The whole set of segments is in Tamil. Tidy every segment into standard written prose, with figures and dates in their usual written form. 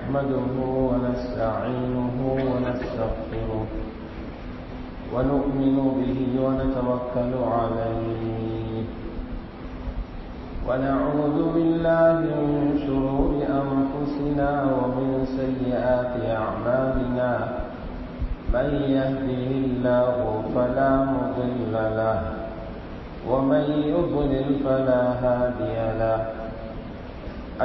نحمده ونستعينه ونستغفره ونؤمن به ونتوكل عليه ونعوذ بالله من شرور أنفسنا ومن سيئات أعمالنا من يهده الله فلا مضل له ومن يضلل فلا هادي له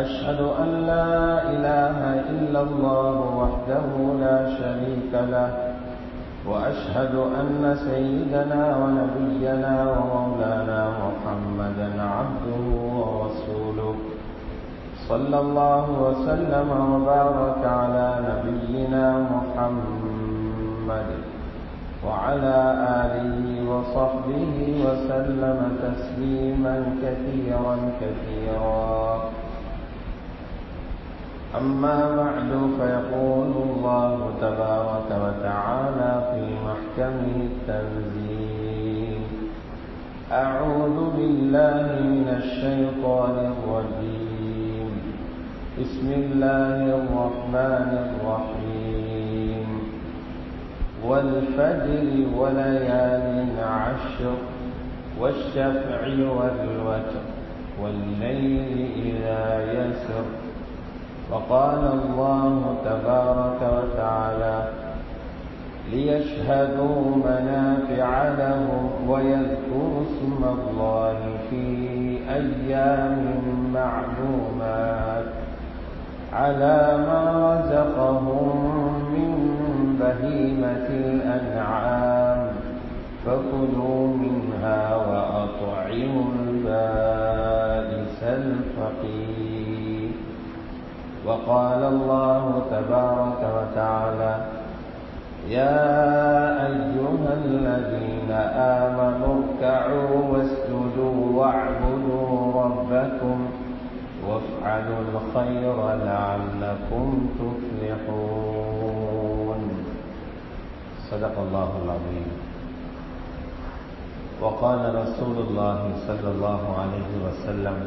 أشهد أن لا إله إلا الله وحده لا شريك له وأشهد أن سيدنا ونبينا ومولانا محمدا عبده ورسوله صلى الله وسلم وبارك على نبينا محمد وعلى آله وصحبه وسلم تسليما كثيرا كثيرا أما بعد فيقول الله تبارك وتعالى في محكمه التنزيل أعوذ بالله من الشيطان الرجيم بسم الله الرحمن الرحيم والفجر وليال عشر والشفع والوتر والليل إذا يسر وقال الله تبارك وتعالى ليشهدوا منافع لهم ويذكروا اسم الله في أيام معلومات على ما رزقهم من بهيمة الأنعام فكلوا منها وأطعموا البائس الفقير وقال الله تبارك وتعالى يا أيها الذين آمنوا اركعوا واسجدوا واعبدوا ربكم وافعلوا الخير لعلكم تفلحون صدق الله العظيم وقال رسول الله صلى الله عليه وسلم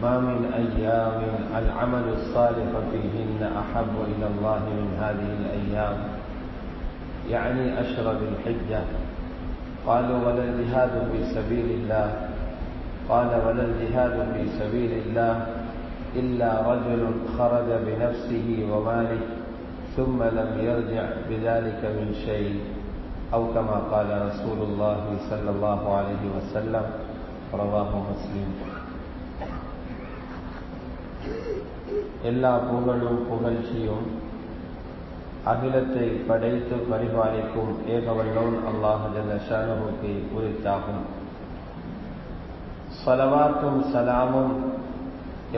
ما من أيام العمل الصالح فيهن أحب إلى الله من هذه الأيام يعني أشهر ذي الحجة قالوا ولا الجهاد في سبيل الله قال ولا الجهاد في سبيل الله إلا رجل خرج بنفسه وماله ثم لم يرجع بذلك من شيء أو كما قال رسول الله صلى الله عليه وسلم رواه مسلم. எல்லா புகழும் புகழ்ச்சியும் அகிலத்தை படைத்து பரிபாலிக்கும் ஏகவல்லோன் அல்லாஹ் ஜல்ல ஷானஹுக்கு உரித்தாகும். ஸலவாத்தும் சலாமும்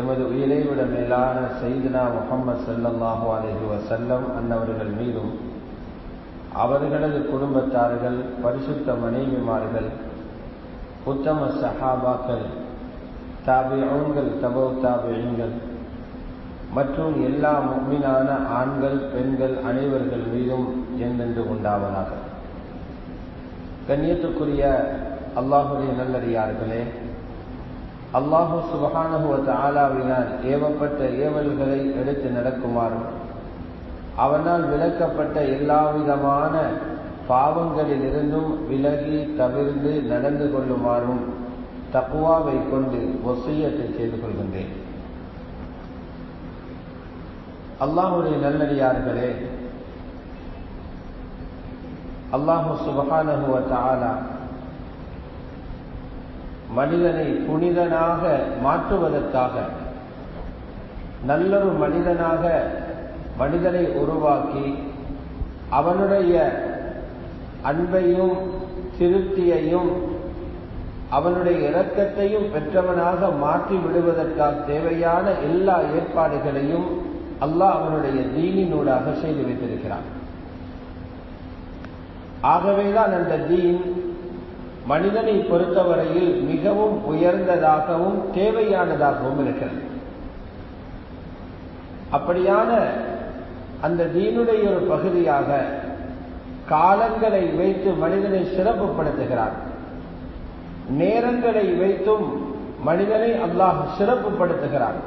எமது உயிரை விட மேலான சய்யிதுனா முஹம்மது ஸல்லல்லாஹு அலைஹி வஸல்லம் அன்னவர்கள் மீதும் அவர்களது குடும்பத்தார்கள், பரிசுத்த மனைவிமார்கள், உத்தம சஹாபாக்கள், தாபிஊன்கள், தபவு தாபிஈன்கள் மற்றும் எல்லா முஃமினான ஆண்கள் பெண்கள் அனைவர்கள் மீதும் என்றென்று உண்டாவதாக. கண்ணியத்துக்குரிய அல்லாஹுடைய நல்லடியார்களே, அல்லாஹு சுப்ஹானஹு வ தஆலாவினால் ஏவப்பட்ட ஏவல்களை எடுத்து நடக்குமாறும் அவனால் விலக்கப்பட்ட எல்லாவிதமான பாவங்களிலிருந்தும் விலகி தவிர்ந்து நடந்து கொள்ளுமாறும் தக்வாவை கொண்டு வசியத்தை செய்து கொள்கின்றேன். அல்லாஹுடைய நல்லடியார்களே, அல்லாஹு சுப்ஹானஹு வ தஆலா மனிதனை புனிதனாக மாற்றுவதற்காக நல்லொரு மனிதனாக மனிதனை உருவாக்கி அவனுடைய அன்பையும் திருப்தியையும் அவனுடைய இரக்கத்தையும் பெற்றவனாக மாற்றி விடுவதற்காக தேவையான எல்லா ஏற்பாடுகளையும் அல்லாஹ் அவனுடைய தீனினூடாக செய்து வைத்திருக்கிறான். ஆகவேதான் அந்த தீன் மனிதனை பொறுத்தவரையில் மிகவும் உயர்ந்ததாகவும் தேவையானதாகவும் இருக்கிறது. அப்படியான அந்த தீனுடைய ஒரு பகுதியாக காலங்களை வைத்து மனிதனை சிறப்புப்படுத்துகிறார். நேரங்களை வைத்தும் மனிதனை அல்லாஹ் சிறப்புப்படுத்துகிறான்.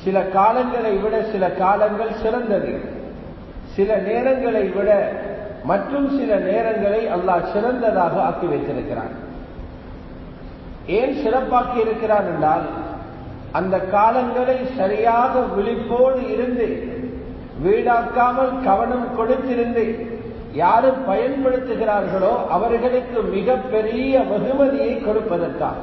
சில காலங்களை விட சில காலங்கள் சிறந்தது, சில நேரங்களை விட மற்றும் சில நேரங்களை அல்லாஹ் சிறந்ததாக ஆக்கி வைத்திருக்கிறான். ஏன் சிறப்பாக்கி இருக்கிறான் என்றால், அந்த காலங்களை சரியாக விழிப்போடு இருந்து வீடாக்காமல் கவனம் கொடுத்திருந்து யாரும் பயன்படுத்துகிறார்களோ அவர்களுக்கு மிகப்பெரிய வெகுமதியை கொடுப்பதற்காக.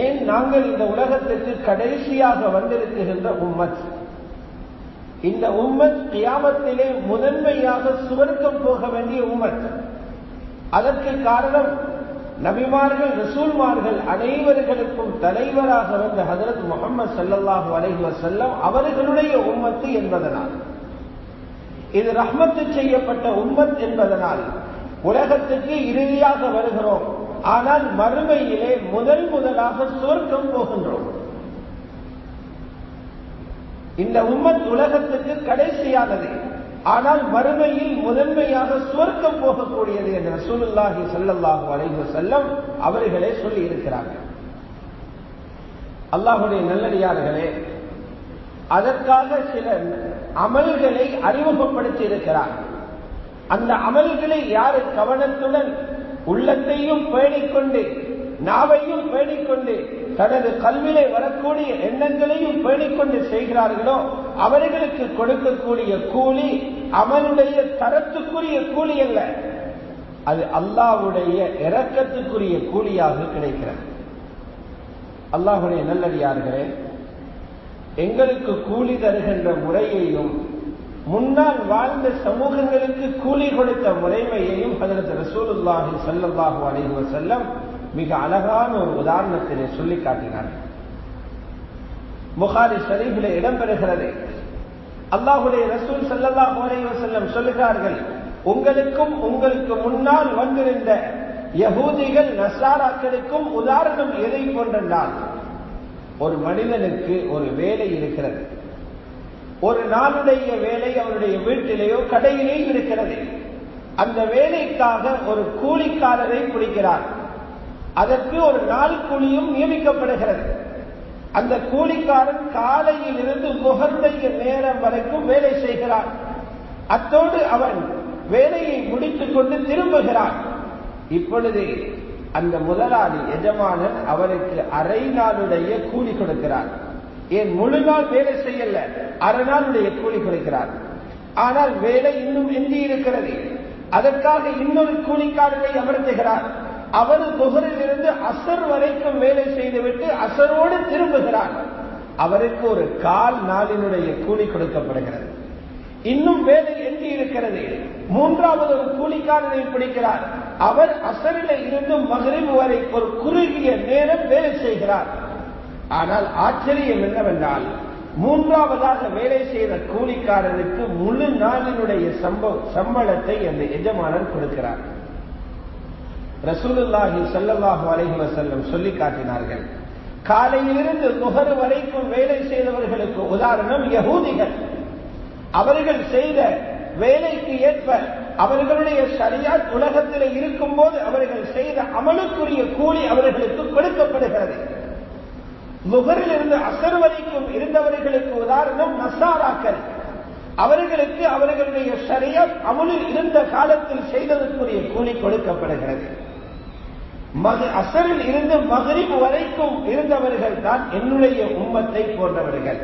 ஏன் நாங்கள் இந்த உலகத்திற்கு கடைசியாக வந்திருக்கின்ற உம்மத், இந்த உம்மத் கியாமத்திலே முதன்மையாக சுவர்க்கம் போக வேண்டிய உம்மத். அதற்கு காரணம் நபிமார்கள் ரசூல்மார்கள் அனைவர்களுக்கும் தலைவராக வந்த ஹஜ்ரத் முஹம்மது ஸல்லல்லாஹு அலைஹி வஸல்லம் அவர்களுடைய உம்மத்து என்பதனால், இது ரஹ்மத்து செய்யப்பட்ட உம்மத் என்பதனால் உலகத்துக்கு இறுதியாக வருகிறோம். ஆனால் மறுமையிலே முதலாக சுவர்க்கம் போகின்றோம். இந்த உம்மத் உலகத்துக்கு கடைசியானது, ஆனால் மறுமையில் முதன்மையாக சுவர்க்கம் போகக்கூடியது என்று ரசூலுல்லாஹி ஸல்லல்லாஹு அலைஹி வஸல்லம் அவர்களே சொல்லி இருக்கிறார்கள். அல்லாஹ்வுடைய நல்லடியார்களே, அதற்காக சில அமல்களை அறிமுகப்படுத்தி இருக்கிறார். அந்த அமல்களை யாரு கவனத்துடன் உள்ளத்தையும் பேணிக்கொண்டு நாவையும் பேணிக்கொண்டு தனது கல்விலே வரக்கூடிய எண்ணங்களையும் பேணிக்கொண்டு செய்கிறார்களோ அவர்களுக்கு கொடுக்கக்கூடிய கூலி அமலுடைய தரத்துக்குரிய கூலி அல்ல, அது அல்லாஹ்வுடைய இரக்கத்துக்குரிய கூலியாக கிடைக்கிறது. அல்லாஹ்வுடைய நல்லடியார்களே, எங்களுக்கு கூலி தருகின்ற முறையையும் முன்னால் வாழ்ந்த சமூகங்களுக்கு கூலி கொடுத்த முறைமையையும் ஹஜ்ரத் ரசூலுல்லாஹி ஸல்லல்லாஹு அலைஹி வஸல்லம் மிக அழகான ஒரு உதாரணத்திலே சொல்லி காட்டினார்கள். புகாரி ஷரீஃபிலே இடம்பெறுகிறது. அல்லாஹ்வுடைய ரசூல் ஸல்லல்லாஹு அலைஹி வஸல்லம் சொல்லுகிறார்கள், உங்களுக்கும் உங்களுக்கு முன்னால் வந்திருந்த யஹூதிகள் நஸாராக்களுக்கும் உதாரணம் எதை போன்றென்றால், ஒரு மனிதனுக்கு ஒரு வேலை இருக்கிறது. ஒரு நாளுடைய வேலை அவருடைய வீட்டிலேயோ கடையிலேயோ இருக்கிறது. அந்த வேலைக்காக ஒரு கூலிக்காரரை பிடிக்கிறார். அதற்கு ஒரு நாள் கூலியும் நியமிக்கப்படுகிறது. அந்த கூலிக்காரன் காலையில் இருந்து முகர்ந்தைய நேரம் வரைக்கும் வேலை செய்கிறான். அத்தோடு அவன் வேலையை முடித்துக் கொண்டு திரும்புகிறான். இப்பொழுது அந்த முதலாளி எஜமானன் அவருக்கு அரை நாளுடைய கூலி கொடுக்கிறார். ஏன் முழு நாள் வேலை செய்யல, அரை நாளுடைய கூலி கொடுக்கிறார். ஆனால் வேலை இன்னும் எஞ்சி இருக்கிறது. அதற்காக இன்னொரு கூலிக்காரரை அமர்த்துகிறார். அவர் துஹரில் இருந்து அசர் வரைக்கும் வேலை செய்துவிட்டு அசரோடு திரும்புகிறார். அவருக்கு ஒரு கால் நாளினுடைய கூலி கொடுக்கப்படுகிறது. இன்னும் வேலை எஞ்சி இருக்கிறது. மூன்றாவது ஒரு கூலிக்காரரை பிடிக்கிறார். அவர் அசரில் இருந்து மக்ரிப் வரை ஒரு குறுகிய நேரம் வேலை செய்கிறார். ஆனால் ஆச்சரியம் என்னவென்றால், மூன்றாவதாக வேலை செய்த கூலிக்காரருக்கு முழு நாளினுடைய சம்பளத்தை அந்த எஜமானன் கொடுக்கிறார். ரசூலுல்லாஹி ஸல்லல்லாஹு அலைஹி வஸல்லம் சொல்லி காட்டினார்கள், காலையிலிருந்து முகர் வரைக்கும் வேலை செய்தவர்களுக்கு உதாரணம் யஹூதிகள். அவர்கள் செய்த வேலைக்கு ஏற்ப அவர்களுடைய ஷரியத் உலகத்தில் இருக்கும் போது அவர்கள் செய்த அமலுக்குரிய கூலி அவர்களுக்கு கொடுக்கப்படுகிறது. முகரில் இருந்து அசர் வரைக்கும் இருந்தவர்களுக்கு உதாரணம் நஸாராக்கள். அவர்களுக்கு அவர்களுடைய ஷரியத் அமலில் இருந்த காலத்தில் செய்ததற்குரிய கூலி கொடுக்கப்படுகிறது. அசரில் இருந்து மக்ரிப் வரைக்கும் இருந்தவர்கள் தான் என்னுடைய உம்மத்தை போன்றவர்கள்.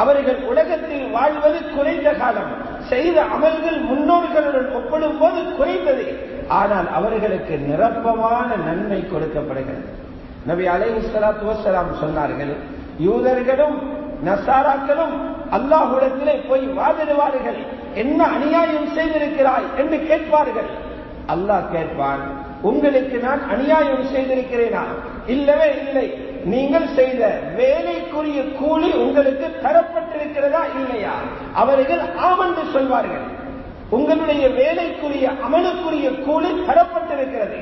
அவர்கள் உலகத்தில் வாழ்வது குறைந்த காலம், செய்த அமல்கள் முன்னோர்களுடன் ஒப்பிடும் போது குறைந்தது. ஆனால் அவர்களுக்கு நிரப்பமான நன்மை கொடுக்கப்படுகிறது. நபி அலைஹிஸ்ஸலாத்து வஸ்ஸலாம் சொன்னார்கள், யூதர்களும் நஸாராக்களும் அல்லாஹ்விடத்திலே போய் வாதிடுவார்கள், என்ன அநியாயம் செய்திருக்கிறாய் என்று கேட்பார்கள். அல்லாஹ் கேட்பான், உங்களுக்கு நான் அநியாயம் செய்திருக்கிறேனா? இல்லவே இல்லை. நீங்கள் செய்த வேலைக்குரிய கூலி உங்களுக்கு தரப்பட்டிருக்கிறதா இல்லையா? அவர்கள் ஆமென்று சொல்வார்கள். உங்களுடைய வேலைக்குரிய அமலுக்குரிய கூலி தரப்பட்டிருக்கிறது.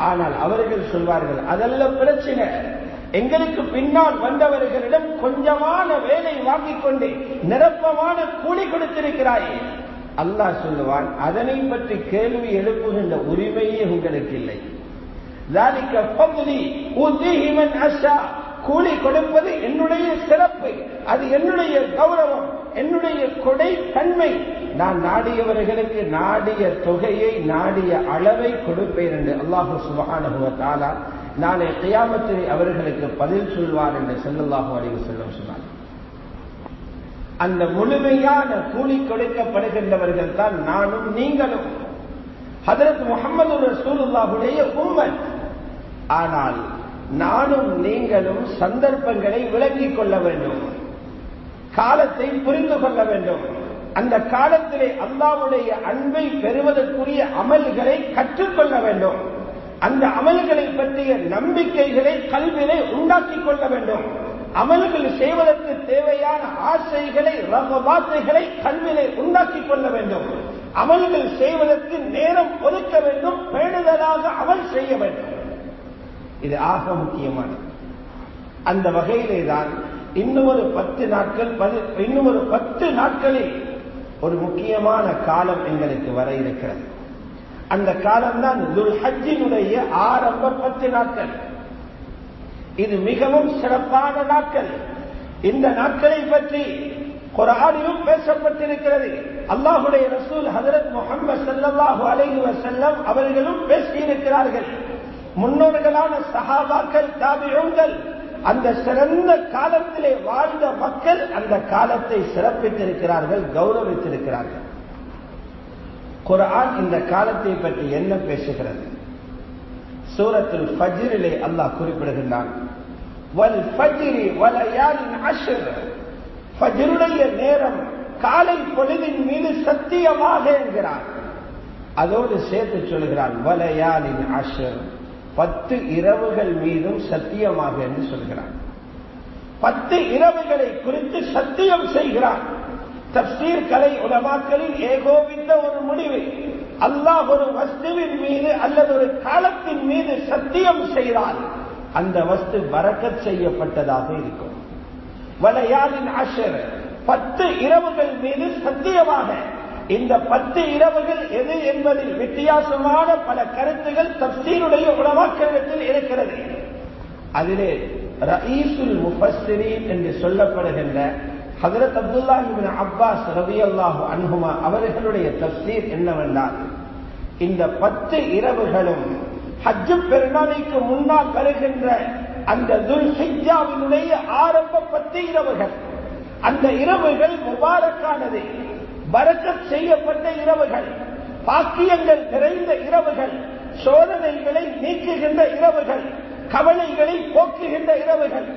ஆனால் அவர்கள் சொல்வார்கள், அதல்ல பிரச்சனை, எங்களுக்கு பின்னால் வந்தவர்களிடம் கொஞ்சமான வேலை வாங்கிக் கொண்டு நிரப்பமான கூலி கொடுத்திருக்கிறாயே. அல்லாஹ் சொல்லுவான், அதனை பற்றி கேள்வி எழுப்புகின்ற உரிமையே உங்களுக்கு இல்லை. கூலி கொடுப்பது என்னுடைய சிறப்பு, அது என்னுடைய கௌரவம், என்னுடைய கொடை தன்மை. நான் நாடியவர்களுக்கு நாடிய தொகையை, நாடிய அளவை கொடுப்பேன் என்று அல்லாஹு சுப்ஹானஹு வ தஆலா நாளை கியாமத்திலே அவர்களுக்கு பதில் சொல்வார் என்று ஸல்லல்லாஹு அலைஹி வஸல்லம் சொன்னார். அந்த முழுமையான கூலி கொடுக்கப்படுகின்றவர்கள் தான் நானும் நீங்களும். ஹஜ்ரத் முஹம்மது ரசூலுல்லாஹுடைய உம்மத். ஆனால் நானும் நீங்களும் சந்தர்ப்பங்களை விளங்கிக் கொள்ள வேண்டும், காலத்தை புரிந்து கொள்ள வேண்டும். அந்த காலத்திலே அல்லாஹ்வுடைய அன்பை பெறுவதற்குரிய அமல்களை கற்றுக்கொள்ள வேண்டும். அந்த அமல்களை பற்றிய நம்பிக்கைகளை கல்வியை உண்டாக்கிக் கொள்ள வேண்டும். அமல்கள் செய்வதற்கு தேவையான ஆசைகளை, ரகபாத்துகளை கல்வியை உண்டாக்கிக் கொள்ள வேண்டும். அமல்கள் செய்வதற்கு நேரம் ஒதுக்க வேண்டும், பேணுதலாக அமல் செய்ய வேண்டும். இது ஆக முக்கியமானது. அந்த வகையிலே தான் இன்னும் ஒரு 10 நாட்களில் ஒரு முக்கியமான காலம் எங்களுக்கு வர இருக்கிறது. அந்த காலம்தான் துல் ஹஜ்ஜினுடைய ஆரம்ப 10 நாட்கள். இது மிகவும் சிறப்பான நாட்கள். இந்த நாட்களை பற்றி குர்ஆனிலும் பேசப்பட்டிருக்கிறது. அல்லாஹ்வுடைய ரசூல் ஹஜ்ரத் முஹம்மது ஸல்லல்லாஹு அலைஹி வஸல்லம் அவர்களும் பேசியிருக்கிறார்கள். முன்னோர்களான சஹாபாக்கள், தாபிஊன்கள், அந்த சிறந்த காலத்திலே வாழ்ந்த மக்கள் அந்த காலத்தை சிறப்பித்திருக்கிறார்கள், கௌரவித்திருக்கிறார்கள். குர்ஆன் இந்த காலத்தை பற்றி என்ன பேசுகிறது? சூரத்துல் ஃபஜ்ரிலே அல்லாஹ் குறிப்பிடுகின்றான், வல் ஃபஜ்ரி வலயாலின் அஷ்ர். ஃபஜ்ருடைய நேரம், காலை பொழுதின் மீது சத்தியமாக என்கிறார். அதோடு சேர்த்து சொல்கிறான் வலயாலின் அஷ்ர், 10 இரவுகள் மீதும் சத்தியமாக என்று சொல்கிறான். 10 இரவுகளை குறித்து சத்தியம் செய்கிறான். தஃப்சீர் கலை உலமாக்களின் ஏகோபித்த ஒரு முடிவு, அல்லாஹ் ஒரு வஸ்துவின் மீது அல்லது ஒரு காலத்தின் மீது சத்தியம் செய்தால் அந்த வஸ்து பரக்கத் செய்யப்பட்டதாக இருக்கும். வலயாலின் அஷ்ர், 10 இரவுகள் மீது சத்தியமாக. இந்த 10 இரவுகள் எது என்பதில் வித்தியாசமான பல கருத்துகள் தஃப்சீருடைய உலமாக்களிடத்தில் இருக்கிறது. அதிலே ரயீசுல் முஃபஸ்ஸிரீன் என்று சொல்லப்படுகின்ற ஹஜ்ரத் அப்துல்லாஹ் இப்னு அப்பாஸ் ரலியல்லாஹு அன்ஹுமா அவர்களுடைய தஃப்சீர் என்னவென்றால், இந்த 10 இரவுகளும் ஹஜ் பெருநாளைக்கு முன்னால் வருகின்ற அந்த துல் ஹிஜ்ஜாவினுடைய ஆரம்ப 10 இரவுகள். அந்த இரவுகள் முபாரக்கானது, பரக்கத் செய்யப்பட்ட இரவுகள், பாக்கியங்கள் நிறைந்த இரவுகள், சோதனைகளை நீக்குகின்ற இரவுகள், கவலைகளை போக்குகின்ற இரவுகள்.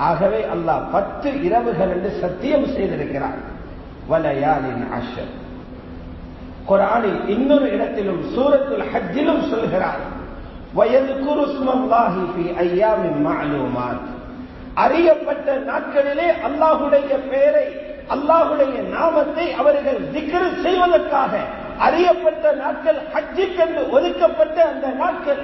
ஆகவே அல்லாஹ் 10 இரவுகள் என்று சத்தியம் செய்திருக்கிறார். வலயாலின் அஷ்ர். குர்ஆனில் இன்னொரு இடத்திலும் சூரத்துல் ஹஜ்ஜிலும் சொல்கிறார், வயذ்குரு ஸ்மல்லாஹி ஃபீ அய்யாமின் மஅலூமாத். அறியப்பட்ட நாட்களிலே அல்லாஹ்வுடைய பெயரை, அல்லாஹ்வுடைய நாமத்தை அவர்கள் zikr செய்வதற்காக அறியப்பட்ட நாட்கள், ஹஜ்ஜுக்கென்று ஒதுக்கப்பட்ட அந்த நாட்கள்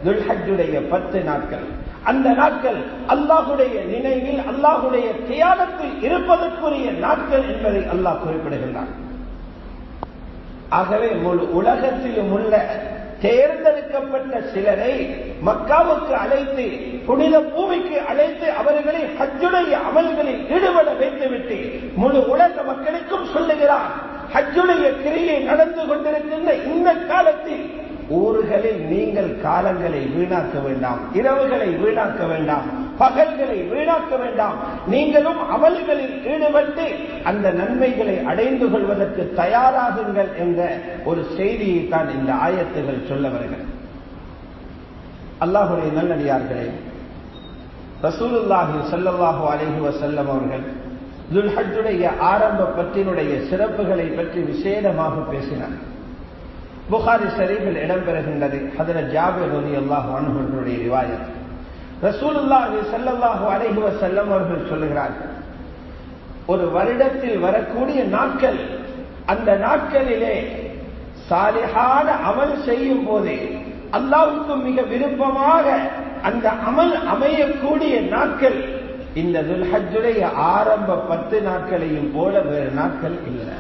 துல் ஹஜ்ஜுடைய 10 நாட்கள். அந்த நாட்கள் அல்லாஹ்வுடைய நினைவில், அல்லாஹ்வுடைய தியானத்தில் இருப்பதற்குரிய நாட்கள் என்பதை அல்லாஹ் குறிப்பிடுகின்றான். ஆகவே முழு உலகத்திலும் உள்ள தேர்ந்தெடுக்கப்பட்ட சிலரை மக்காவுக்கு அழைத்து, புனித பூமிக்கு அழைத்து அவர்களை ஹஜ்ஜுடைய அமல்களில் ஈடுபட வைத்துவிட்டு முழு உலக மக்களுக்கும் சொல்லுகிறார், ஹஜ்ஜுடைய கிரியை நடந்து கொண்டிருக்கின்ற இந்த காலத்தில் ஊர்களில் நீங்கள் காலங்களை வீணாக்க வேண்டாம், இரவுகளை வீணாக்க வேண்டாம், பகல்களை வீணாக்க வேண்டாம். நீங்களும் அமல்களில் ஈடுபட்டு அந்த நன்மைகளை அடைந்து கொள்வதற்கு தயாராகுங்கள் என்ற ஒரு செய்தியை தான் இந்த ஆயத்துகள் சொல்ல வருகிறது. அல்லாஹ்வுடைய நல்லடியார்களே, ரசூலுல்லாஹி ஸல்லல்லாஹு அலைஹி வஸல்லம் அவர்கள் துல் ஹஜ்ஜுடைய ஆரம்ப 10னுடைய சிறப்புகளை பற்றி விசேடமாக பேசினார். புகாரி ஷரீஃபில் இடம்பெறுகின்றது. ஹஜ்ரத் ஜாபிர் ரலியல்லாஹு அன்ஹு அவர்களுடைய ரிவாயத். ரசூலுல்லாஹி ஸல்லல்லாஹு அலைஹி வஸல்லம் அவர்கள் சொல்லுகிறார்கள், ஒரு வருடத்தில் வரக்கூடிய நாட்கள், அந்த நாட்களிலே சாலிஹான அமல் செய்யும் போதே அல்லாஹ்வுக்கு மிக விருப்பமாக அந்த அமல் அமையக்கூடிய நாட்கள் இந்த துல் ஹஜ்ஜுடைய ஆரம்ப 10 நாட்களையும் போல வேறு நாட்கள் இல்லை.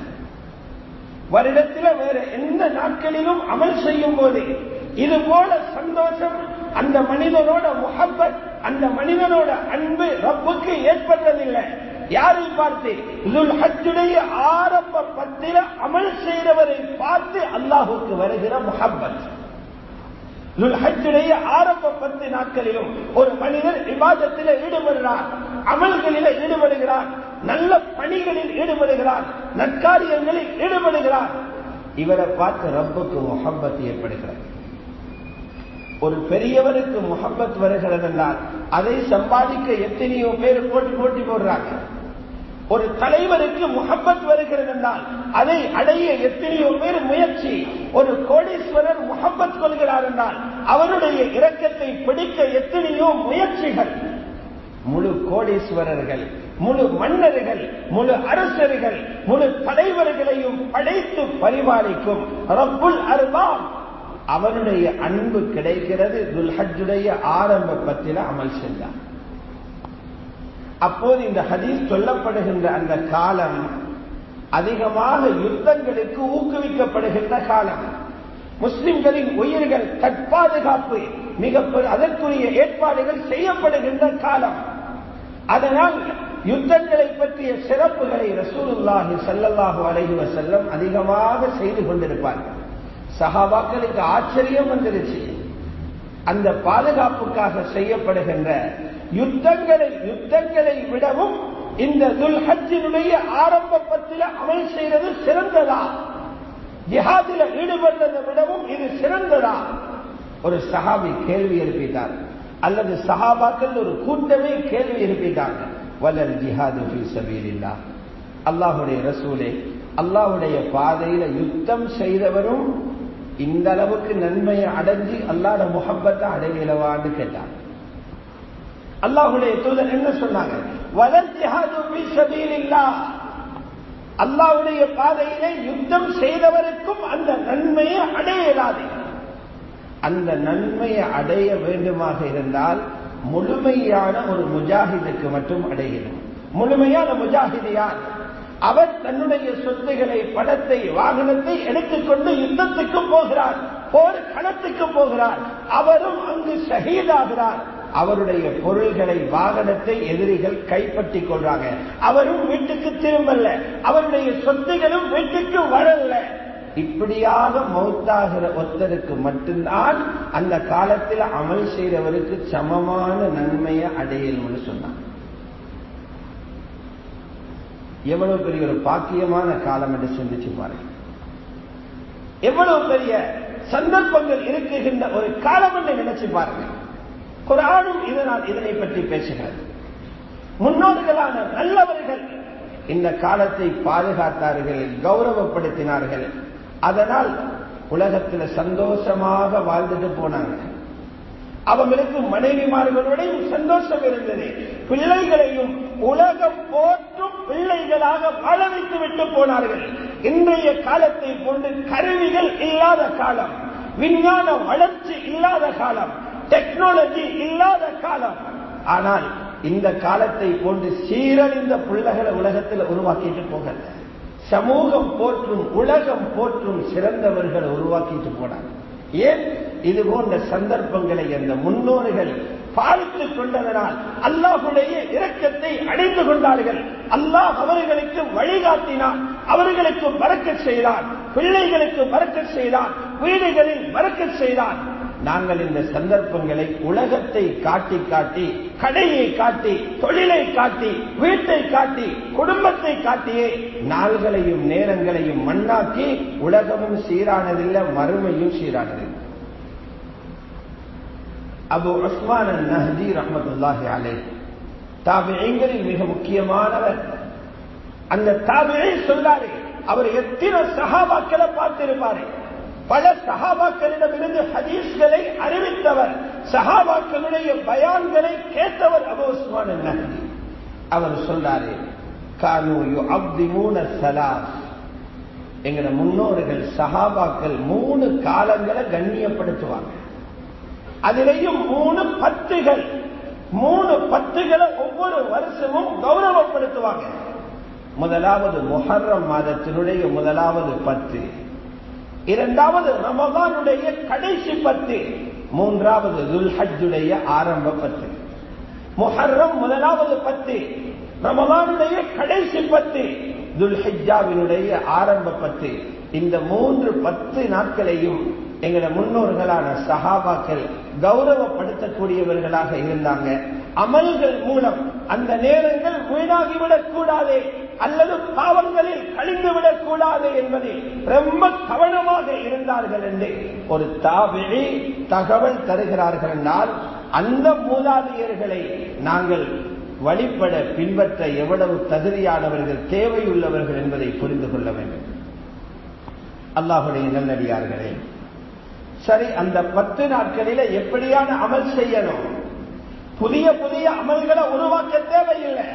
வருடத்தில் வேறு எந்த நாட்களிலும் அமல் செய்யும் போது இது போல சந்தோஷம், அந்த மனிதனோட முஹப்பத், அந்த மனிதனோட அன்பு ரப்புக்கு ஏற்பட்டதில்லை. யாரை பார்த்து? துல் ஹஜ்ஜுடைய ஆரம்ப 10 அமல் செய்தவரை பார்த்து அல்லாஹுக்கு வருகிற முஹப்பத். துல் ஹஜ்ஜுடைய ஆரம்ப 10 நாட்களிலும் ஒரு மனிதர் இபாதத்தில் ஈடுபடுகிறார், அமல்களில் ஈடுபடுகிறார், நல்ல பணிகளில் ஈடுபடுகிறார், நற்காரியங்களில் ஈடுபடுகிறார். இவரை பார்த்து ரப்புக்கு முஹப்பத் ஏற்படுகிறது. ஒரு பெரியவருக்கு முஹப்பத் வருகிறது என்றால் அதை சம்பாதிக்க எத்தனையோ பேர் போட்டி போடுறாங்க. ஒரு தலைவருக்கு முஹப்பத் வருகிறது என்றால் அதை அடைய எத்தனையோ பேர் முயற்சி. ஒரு கோடீஸ்வரர் முஹப்பத் கொள்கிறார் என்றால் அவருடைய இரக்கத்தை பிடிக்க எத்தனையோ முயற்சிகள். முழு கோடீஸ்வரர்கள், முழு மன்னர்கள், முழு அரசர்கள், முழு தலைவர்களையும் படைத்து பரிபாலிக்கும் ரப்புல் அர்பாப் அவனுடைய அன்பு கிடைக்கிறது துல் ஹஜ்ஜுடைய ஆரம்ப 10 அமல் செஞ்சார். அப்போது இந்த ஹதீஸ் சொல்லப்படுகின்ற அந்த காலம் அதிகமாக யுத்தங்களுக்கு ஊக்குவிக்கப்படுகின்ற காலம். முஸ்லிம்களின் உயிர்கள் தற்பாதுகாப்பு மிக அதற்குரிய ஏற்பாடுகள் செய்யப்படுகின்ற காலம். அதனால் யுத்தங்களை பற்றிய சிறப்புகளை ரசூலுல்லாஹி ஸல்லல்லாஹு அலைஹி வஸல்லம் அதிகமாக செய்து கொண்டிருப்பார்கள். சஹாபாக்களுக்கு ஆச்சரியம் வந்துருச்சு. அந்த பாதுகாப்புக்காக செய்யப்படுகின்ற யுத்தங்களை விடவும் இந்த துல் ஹஜ்ஜினுடைய ஆரம்ப 10 அமல் செய்வது சிறந்ததா? ஜிஹாதில் ஈடுபடுவதை விடவும் இது சிறந்ததா? ஒரு சஹாபி கேள்வி எழுப்பிட்டார், அல்லது சஹாபாக்கள் ஒரு கூட்டமே கேள்வி எழுப்பிட்டாங்க. வலல் ஜிஹாது ஃபீ ஸபீலில்லாஹ், அல்லாஹ்வுடைய ரசூலே, அல்லாஹ்வுடைய பாதையில யுத்தம் செய்தவரும் இந்த அளவுக்கு நன்மையை அடைஞ்சி அல்லாஹ்வுடைய முஹப்பத்தை அடையலவான்னு கேட்டார். அல்லாஹ்வுடைய தூதர் என்ன சொன்னாங்க? வலல் ஜிஹாது ஃபீ ஸபீலில்லாஹ், அல்லாஹ்வுடைய பாதையிலே யுத்தம் செய்தவருக்கும் அந்த நன்மையை அடையலாது. அந்த நன்மையை அடைய வேண்டுமாக இருந்தால் முழுமையான ஒரு முஜாஹிதுக்கு மட்டும் அடையணும். முழுமையான முஜாஹிது யார்? அவர் தன்னுடைய சொத்துக்களை, பணத்தை, வாகனத்தை எடுத்துக்கொண்டு யுத்தத்துக்கு போகிறார், போர் களத்துக்கு போகிறார். அவரும் அங்கு ஷஹீதாகிறார். அவருடைய பொருள்களை, வாகனத்தை எதிரிகள் கைப்பற்றிக் கொள்றாங்க. அவரும் வீட்டுக்கு திரும்பல, அவருடைய சொத்துகளும் வீட்டுக்கு வரல. இப்படியாக மௌத்தாகிற ஒருத்தருக்கு மட்டும்தான் அந்த காலத்தில் அமல் செய்தவருக்கு சமமான நன்மையை அடையணும்னு சொன்னார். எவ்வளவு பெரிய ஒரு பாக்கியமான காலம் என்று சிந்திச்சு பாருங்க. எவ்வளவு பெரிய சந்தர்ப்பங்கள் இருக்குகின்ற ஒரு காலம் என்று நினைச்சு பாருங்க. குர்ஆனும் இதனை பற்றி பேசுகிறது. முன்னோர்களான நல்லவர்கள் இந்த காலத்தை பாதுகாத்தார்கள், கௌரவப்படுத்தினார்கள். அதனால் உலகத்தில் சந்தோஷமாக வாழ்ந்துட்டு போனாங்க. அவங்களுக்கு மனைவிமார்களுடையும் சந்தோஷம் இருந்தது. பிள்ளைகளையும் உலகம் போற்றும் பிள்ளைகளாக வாழ வைத்து விட்டு போனார்கள். இன்றைய காலத்தை போன்று கருவிகள் இல்லாத காலம், விஞ்ஞான வளர்ச்சி இல்லாத காலம், டெக்னாலஜி இல்லாத காலம். ஆனால் இந்த காலத்தை போன்று சீரழிந்த பிள்ளைகளை உலகத்தில் உருவாக்கிட்டு போகல. சமூகம் போற்றும், உலகம் போற்றும் சிறந்தவர்களை உருவாக்கிட்டு போனாங்க. ஏன்? இது போன்ற சந்தர்ப்பங்களை அந்த முன்னோர்கள் பாலித்துக் கொண்டதனால் அல்லாஹ்வுடைய இரக்கத்தை அடைந்து கொண்டார்கள். அல்லாஹ் அவர்களுக்கு வழிகாட்டினான், அவர்களுக்கு பரக்கத் செய்தான், பிள்ளைகளுக்கு பரக்கத் செய்தான், வீடுகளில் பரக்கத் செய்தான். நாங்கள் இந்த சந்தர்ப்பங்களை உலகத்தை காட்டி காட்டி, கடையை காட்டி, தொழிலை காட்டி, வீட்டை காட்டி, குடும்பத்தை காட்டியே நாள்களையும் நேரங்களையும் மண்ணாக்கி உலகமும் சீரானதில்லை, மறுமையும் சீரானதில்லை. அபு உஸ்மான் அன்-நஹ்தி ரஹ்மத்துல்லாஹி அலைஹி தாபிஈன்களில் மிக முக்கியமானவர். அந்த தாபிஈ சொல்றாரு, அவர் எத்தனை சஹாபாக்களை பார்த்திருப்பாரு. பல சஹாபாக்களிடமிருந்து ஹதீஸ்களை அறிவித்தவர், சஹாபாக்களுடைய பயான்களை கேட்டவர் அபு உஸ்மான் அன்-நஹ்தி. அவர் சொல்றாரு, கானூ யுஅப்திமூன ஸலாஸ், எங்கட முன்னோர்கள் சஹாபாக்கள் 3 காலங்களை கண்ணியப்படுத்துவாங்க. அதிலேயும் 3 பத்துகள், 3 பத்துகளை ஒவ்வொரு வருஷமும் கௌரவப்படுத்துவாங்க. முதலாவது முஹர்ரம் மாதத்தினுடைய முதலாவது 10, இரண்டாவது ரமதானுடைய கடைசி 10, மூன்றாவது துல் ஹஜ்ஜுடைய ஆரம்ப 10. முஹர்ரம் முதலாவது 10, ரமலானுடைய கடைசி 10, துல்ஹிஜ்ஜாவினுடைய ஆரம்ப 10, இந்த 10 நாட்களையும் எங்கள முன்னோர்களான சஹாபாக்கள் கௌரவப்படுத்தக்கூடியவர்களாக இருந்தாங்க. அமல்கள் மூலம் அந்த நேரங்கள் வீணாகிவிடக் கூடாது அல்லது பாவங்களில் கழிந்துவிடக் கூடாது என்பதில் ரொம்ப கவனமாக இருந்தார்கள் என்று ஒரு தாபிஈ தகவல் தருகிறார்கள் என்றால், அந்த மூதாதையர்களை நாங்கள் வழிபட பின்பற்ற எவ்வளவு தகுதியானவர்கள், தேவையுள்ளவர்கள் என்பதை புரிந்து கொள்ள வேண்டும். அல்லாஹுடைய நல்லடியார்களே, சரி, அந்த 10 நாட்களில எப்படியான அமல் செய்யணும்? புதிய புதிய அமல்களை உருவாக்க தேவையில்லை,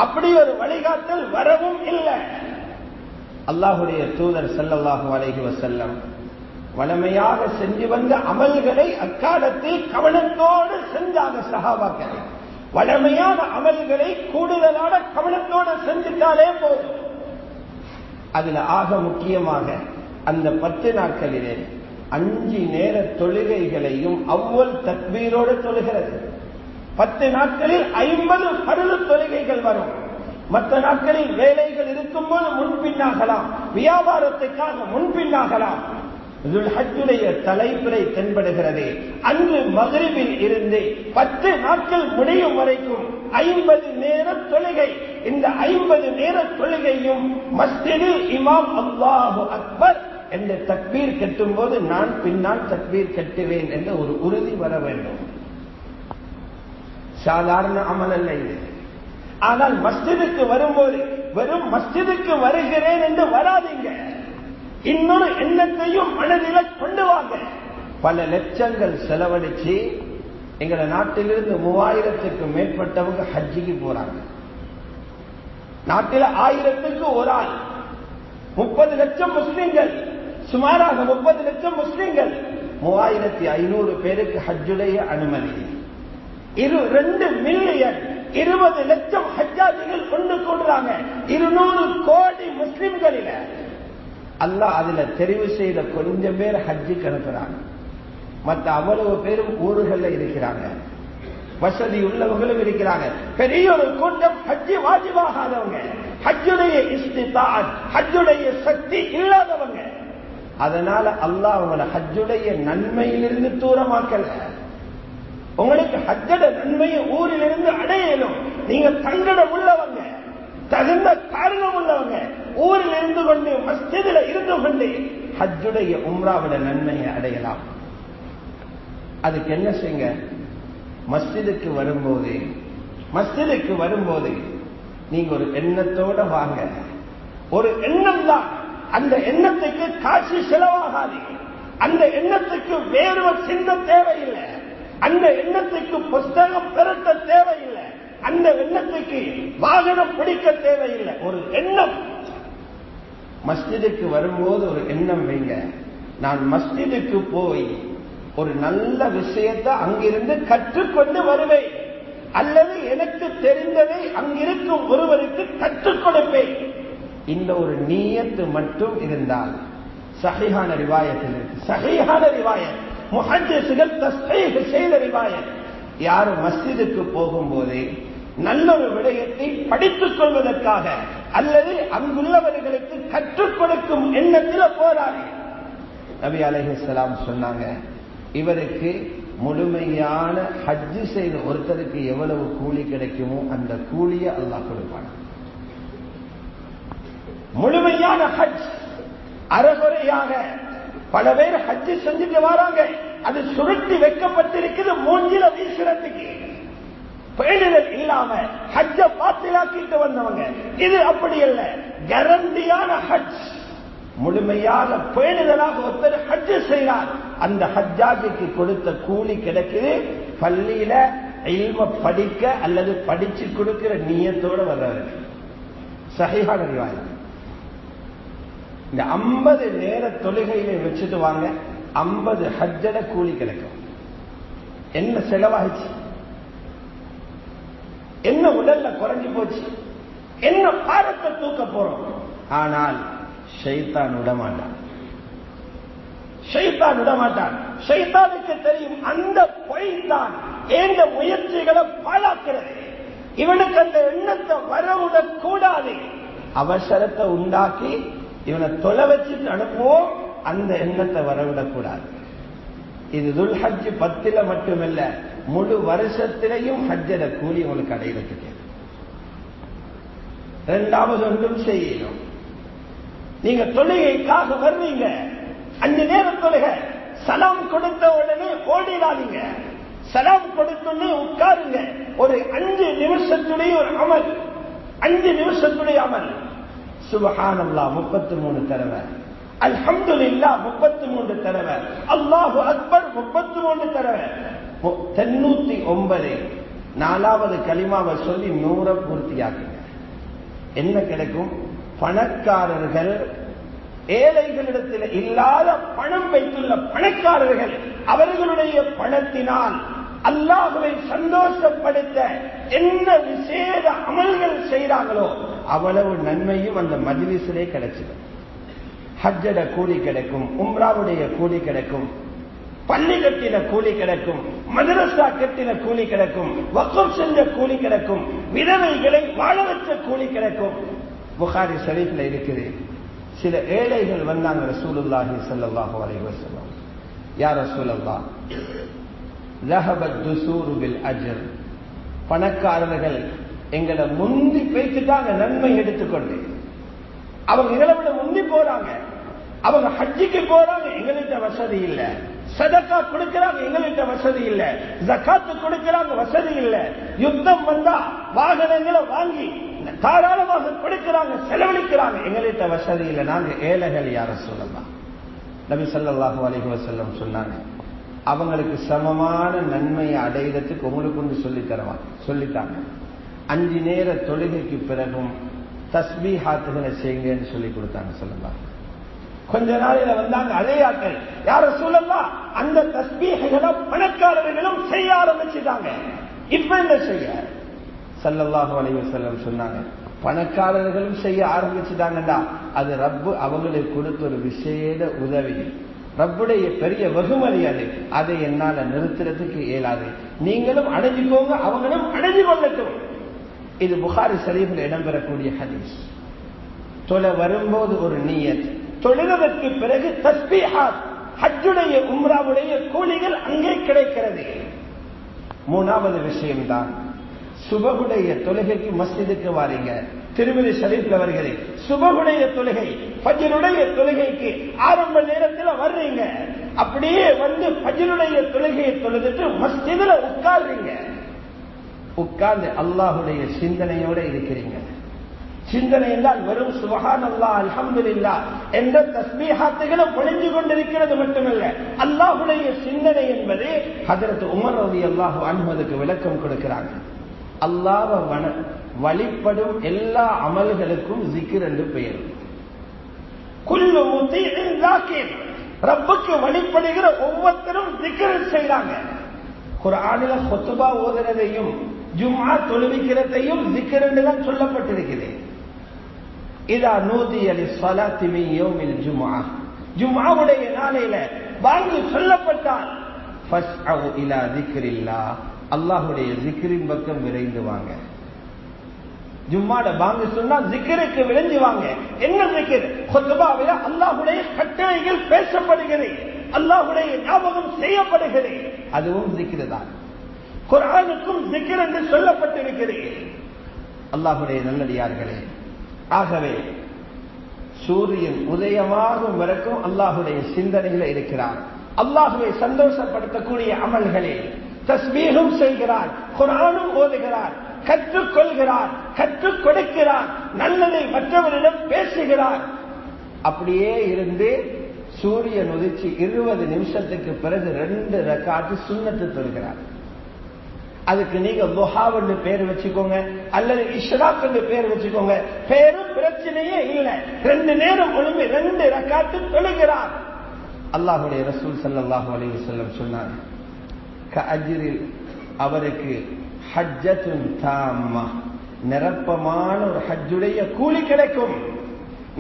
அப்படி ஒரு வழிகாட்டல் வரவும் இல்லை. அல்லாஹுடைய தூதர் ஸல்லல்லாஹு அலைஹி வஸல்லம் வளமையாக செஞ்சு வந்த அமல்களை அக்காலத்தில் கவனத்தோடு செஞ்சாங்க சஹாபாக்கள். வளமையான அமல்களை கூடுதலான கவனத்தோடு செஞ்சுட்டாலே போதும். அதுல ஆக முக்கியமாக அந்த 10 நாட்களிலே 5 நேர தொழுகைகளையும் அவ்வல் தக்பீரோடு தொழுகிறது. 10 நாட்களில் 50 ஃபர்து தொழுகைகள் வரும். மற்ற நாட்களில் வேலைகள் இருக்கும்போது முன்பின்னாகலாம், வியாபாரத்துக்காக முன்பின்னாகலாம். துல்ஹஜ்ஜுடைய தலைப்பிறை தென்படுகிறது. அன்று மக்ரிபில் இருந்து 10 நாட்கள் முடியும் வரைக்கும் 50 நேர தொழுகை. இந்த 50 நேர தொழுகையும் மஸ்ஜிதில் இமாம் அல்லாஹு அக்பர் என்ற தக்பீர் கட்டும் போது நான் பின்னால் தக்பீர் கட்டுவேன் என்ற ஒரு உறுதி வர வேண்டும். சாதாரண அமல் அல்ல இது. ஆனால் மஸ்ஜிதுக்கு வரும்போது வெறும் மஸ்ஜிதுக்கு வருகிறேன் என்று வராதீங்க, இன்னொரு எண்ணத்தையும் மனதில கொண்டு வாங்க. பல லட்சங்கள் செலவழிச்சு எங்க நாட்டிலிருந்து 3000க்கு மேற்பட்டவங்க ஹஜ்ஜிக்கு போறாங்க. நாட்டில் 1000க்கு ஒரு ஆள், 30 லட்சம் முஸ்லிம்கள், சுமாராக 30 லட்சம் முஸ்லிம்கள், 3500 பேருக்கு ஹஜ்ஜுடைய அனுமதி. 2 மில்லியன் 20 லட்சம் ஹஜ்ஜாஜிகள் கொண்டு கொள்றாங்க. 200 கோடி முஸ்லிம்களில அல்லாஹ் அதுல தெரிவு செய்த கொஞ்சம் பேர் ஹஜ்ஜுக்கு அனுப்புறாங்க. மற்ற அவ்வளவு பேரும் ஊர்கள்ல இருக்கிறாங்க, வசதி உள்ளவங்களும் இருக்கிறாங்க. பெரிய ஒரு கூட்டம் ஹஜ்ஜி வாஜிபாகாதவங்க, ஹஜ்ஜுடைய இஸ்திதாஅத், ஹஜ்ஜுடைய சக்தி இல்லாதவங்க. அதனால அல்லாஹ் உங்களை ஹஜ்ஜுடைய நன்மையிலிருந்து தூரமாக்கல. உங்களுக்கு ஹஜ்ஜட நன்மையை ஊரிலிருந்து அடையணும். நீங்க தங்கடம் உள்ளவங்க, தகுந்த காரணம் உள்ளவங்க, ஊரில் இருந்து கொண்டு மஸ்ஜிதில் இருந்து கொண்டு ஹஜ்ஜுடைய உம்ராவிட நன்மையை அடையலாம். அதுக்கு என்ன செய்யுங்க? மஸ்ஜிதுக்கு வரும்போது நீங்க ஒரு எண்ணத்தோட வாங்க. ஒரு எண்ணம் தான், அந்த எண்ணத்துக்கு காசு செலவாகாது, அந்த எண்ணத்துக்கு வேறு சின்ன தேவையில்லை, அந்த எண்ணத்துக்கு புஸ்தகம் பெருட்ட தேவையில்லை, அந்த எண்ணத்துக்கு வாகனம் பிடிக்க தேவையில்லை. ஒரு எண்ணம். மஸ்ஜிதுக்கு வரும்போது ஒரு எண்ணம் வைங்க, நான் மஸ்ஜிதுக்கு போய் ஒரு நல்ல விஷயத்தை அங்கிருந்து கற்றுக்கொண்டு வருவேன், அல்லது எனக்கு தெரிந்ததை அங்கிருக்கும் ஒருவருக்கு கற்றுக் கொடுப்பேன். இந்த ஒரு நியத்து மட்டும் இருந்தால் சஹீஹான ரிவாயத்தில் இருக்கு. சஹீஹான ரிவாயத், முஹத்திஸுகள் தஸ்ஹீஹ் செய்த ரிவாயத். யார் மஸ்ஜிதுக்கு போகும்போது நல்ல ஒரு விடயத்தை படித்துக் கொள்வதற்காக அல்லது அங்குள்ளவர்களுக்கு கற்றுக் கொடுக்கும் எண்ணத்தில் போறாரு. நபி அலைஹிஸ்ஸலாம் சொன்னாங்க, இவருக்கு முழுமையான ஹஜ்ஜு செய்த ஒருத்தருக்கு எவ்வளவு கூலி கிடைக்குமோ அந்த கூலியை அல்லாஹ் கொடுப்பான். முழுமையான ஹஜ். அறகுறையாக பல பேர் ஹஜ்ஜு செஞ்சுட்டு வராங்க, அது சுருட்டி வைக்கப்பட்டிருக்குது மூஞ்சில வீசுறதுக்கு, பேணுதல் இல்லாம ஹஜ்ஜ பாத்திலாக்கிட்டு வந்தவங்க. இது அப்படி அல்ல, கேரண்டியான ஹஜ். முழுமையாக பேணுதலாக ஒருத்தர் ஹஜ்ஜு செய்கிறார், அந்த ஹஜ்ஜாஜுக்கு கொடுத்த கூலி கிடைக்குது. பள்ளியில இல்ம படிக்க அல்லது படிச்சு கொடுக்கிற நியத்தோட வர்றவர். சஹீஹான ரிவாயத். இந்த 50 நேர தொழுகையில வச்சுட்டு வாங்க, 50 ஹஜ்ஜட கூலி கிடைக்கும். என்ன செலவாயிச்சு, என்ன உடல்ல குறைஞ்சு போச்சு, என்ன பாரத்தை தூக்க போறோம். ஆனால் ஷைத்தான் விடமாட்டான். ஷைத்தானுக்கு தெரியும் அந்த பொய் தான் எந்த முயற்சிகளை பாழாக்கிறது. இவனுக்கு அந்த எண்ணத்தை வரவிடக் கூடாது. அவசரத்தை உண்டாக்கி இவனை தொலை வச்சுட்டு அனுப்புவோம், அந்த எண்ணத்தை வரவிடக்கூடாது. இது துல்ஹஜ் 10 மட்டுமல்ல, முழு வருஷத்திலையும் ஹஜ்ஜட கூலி உங்களுக்கு அடையிறதுக்கு. இரண்டாவது ஒன்றும் செய்யணும். நீங்க தொழுகைக்காக வர்றீங்க, 5 நேரம் தொழுகை, சலாம் கொடுத்த உடனே ஓடிடாதீங்க. சலாம் கொடுத்தோன்னு உட்காருங்க. ஒரு 5 நிமிஷத்துடைய ஒரு அமல், 5 நிமிஷத்துடைய அமல். சுப்ஹானல்லாஹ் 33 தடவை, அல்ஹம்துலில்லாஹ் 33 தடவை, அல்லாஹு அக்பர் 33 தடவை, 99 4வது கலிமாவை சொல்லி 100 பூர்த்தியாக்குங்க. என்ன கிடைக்கும்? பணக்காரர்கள் ஏழைகளிடத்தில் இல்லாத பணம் வைத்துள்ள பணக்காரர்கள் அவர்களுடைய பணத்தினால் அல்லாஹ்வை சந்தோஷப்படுத்த என்ன விசேட அமல்கள் செய்றாங்களோ அவ்வளவு நன்மையும் அந்த மஜ்லிஸிலே கிடைச்சிடும். ஹஜ்ஜட கூலி கிடைக்கும், உம்ராவுடைய கூலி கிடைக்கும், பள்ளி கட்டின கூலி கிடைக்கும், மதரசா கட்டின கூலி கிடைக்கும், வக்ஃப் செஞ்ச கூலி கிடைக்கும், விதவைகளை வாழ வச்ச கூலி கிடைக்கும். புகாரி ஷரீஃப்ல இருக்குது, சில ஏழைகள் வந்தாங்க ரசூலுல்லாஹி ஸல்லல்லாஹு அலைஹி வஸல்லம், யா ரசூலல்லாஹ் ذهبت دسور بالاجر, பணக்காரர்கள் எங்களை முந்தி பேசிட்டாங்க நன்மை எடுத்துக்கொண்டு. அவங்க எங்களை விட முந்தி போறாங்க, அவங்க ஹஜ்ஜுக்கு போறாங்க, எங்கள்கிட்ட வசதி இல்ல. சதகா கொடுக்கிறாங்க, எங்கள்கிட்ட வசதி இல்ல. ஜகாத்து கொடுக்கிறாங்க, வசதி இல்ல. யுத்தம் வந்தா வாகனங்களை வாங்கி தாராளமாக கொடுக்கிறாங்க, செலவழிக்கிறாங்க, எங்கள்கிட்ட வசதி இல்ல. நாங்க ஏழைகள், யா ரசூலல்லாஹ். நபி ஸல்லல்லாஹு அலைஹி வஸல்லம் சொன்னாங்க, அவங்களுக்கு சமமான நன்மையை அடையிறதுக்கு உங்களுக்கு ஒன்று சொல்லித்தாங்க. 5 நேர தொழுகைக்கு பிறகும் தஸ்பீஹாத்துகளை செய்யுங்கன்னு சொல்லி கொடுத்தாங்க ஸல்லல்லாஹு. கொஞ்ச நாளில வந்தாங்க அதே ஆட்கள், யா ரசூலல்லாஹ் அந்த தஸ்பீஹ்களை பணக்காரர்களும் செய்ய ஆரம்பிச்சுட்டாங்க, இப்ப என்ன செய்ய? ஸல்லல்லாஹு அலைஹி வஸல்லம் சொன்னாங்க, பணக்காரர்களும் செய்ய ஆரம்பிச்சுட்டாங்கடா, அது ரப்பு அவங்களுக்கு கொடுத்த ஒரு விசேட உதவி, ரப்புடைய பெரிய வெகுமதி அது. அதை என்னால நிறுத்துறதுக்கு இயலாது. நீங்களும் அடைஞ்சுக்கோங்க, அவங்களும் அடைஞ்சு கொள்ளட்டும். இது புகாரி ஷரீஃபில் இடம்பெறக்கூடிய ஹதீஸ். தொலை வரும்போது ஒரு நியத், தொழுவதற்கு பிறகு தஸ்பீஹாத், ஹஜ்ஜுடைய உம்ராவுடைய கூலிகள் அங்கே கிடைக்கிறது. 3வது விஷயம்தான், சுபகுடைய தொழுகைக்கு மஸ்ஜிதுக்கு வாரீங்க. திருமிதி ஷரீஃப்ல வருகிறது, சுபகுடைய தொழுகை ஃபஜ்ருடைய தொழுகைக்கு ஆரம்ப நேரத்தில் வர்றீங்க. அப்படியே வந்து ஃபஜ்ருடைய தொழுகையை தொழுதுட்டு மஸ்ஜிதுல உட்கார்றீங்க. உட்கார்ந்து அல்லாஹ்வுடைய சிந்தனையோட இருக்கிறீங்க. சிந்தனை என்றால் வெறும் சுப்ஹானல்லாஹ் அல்ஹம்துலில்லாஹ் என்ற தஸ்பீஹாத்துகளை பொழிஞ்சு கொண்டிருக்கிறது மட்டுமல்ல, அல்லாஹ்வுடைய சிந்தனை என்பது ஹஜ்ரத் உமர் ரலியல்லாஹு அன்ஹு அதுக்கு விளக்கம் கொடுக்கிறாங்க. அல்லாஹ்வை வழிபடும் எல்லா அமல்களுக்கும் ஜிக்ர் என்று பெயர். குல்லு முத்தீஇன் ஸாகிர், ரப்புக்கு வழிபடுகிற ஒவ்வொருத்தரும் ஜிக்ர் செய்றாங்க. குர்ஆனில குத்பா ஓதுறதையும் ஜும்ஆ தொழுவிக்கிறதையும் ஜிக்ர் என்று தான் சொல்லப்பட்டிருக்கிறது. இதா நூதிய லிஸ்ஸலாத்தி மின் யௌமில் ஜும்ஆ, ஜும்ஆவுடைய நாளையில பாங்கு சொல்லப்பட்டால் ஃபஸ்அவு இலா ஸிக்ரில்லாஹ், அல்லாஹ்வுடைய ஜிக்ரின் பக்கம் விரைந்து வாங்க. ஜும்மாட பாங்கு சொன்னா ஜிக்ருக்கு விரைந்து வாங்க. என்ன ஜிக்ர்? குத்பாவில அல்லாஹ்வுடைய கட்டளைகள் பேசப்படுகிறது, அல்லாஹ்வுடைய ஞாபகம் செய்யப்படுகிறது, அதுவும் ஜிக்ர் தான். குர்ஆனுக்கும் ஜிக்ர் என்று சொல்லப்பட்டிருக்கிறது. அல்லாஹ்வுடைய நல்லடியார்களே, ஆகவே சூரியன் உதயமாகும் வரைக்கும் அல்லாஹ்வுடைய சிந்தனையில இருக்கிறார். அல்லாஹ்வை சந்தோஷப்படுத்தக்கூடிய அமல்களே தஸ்பீஹும் செய்கிறார், குர்ஆனும் ஓதுகிறார், கற்றுக்கொள்கிறார், கற்றுக் கொடுக்கிறார், நல்லதை மற்றவரிடம் பேசுகிறார். அப்படியே இருந்து சூரியன் உதிச்சு 20 நிமிஷத்துக்கு பிறகு 2 ரக்காத்து சுன்னத்து தொழுகிறார். அதுக்கு நீங்க துஹான்னு பேர் வச்சுக்கோங்க அல்லது இஷ்ராக் என்று பேர் வச்சுக்கோங்க, பேரும் பிரச்சனையே இல்லை. 2 நேரம் ஒழுங்கு 2 ரக்காத்து தொழுகிறார். அல்லாஹ்வுடைய ரசூல் ஸல்லல்லாஹு அலைஹி வஸல்லம் சொன்னார், கஅஜ்ரில், அவருக்கு ஹஜ்ஜத்துன் தாம்மா, நிரப்பமான ஒரு ஹஜ்ஜுடைய கூலி கிடைக்கும்,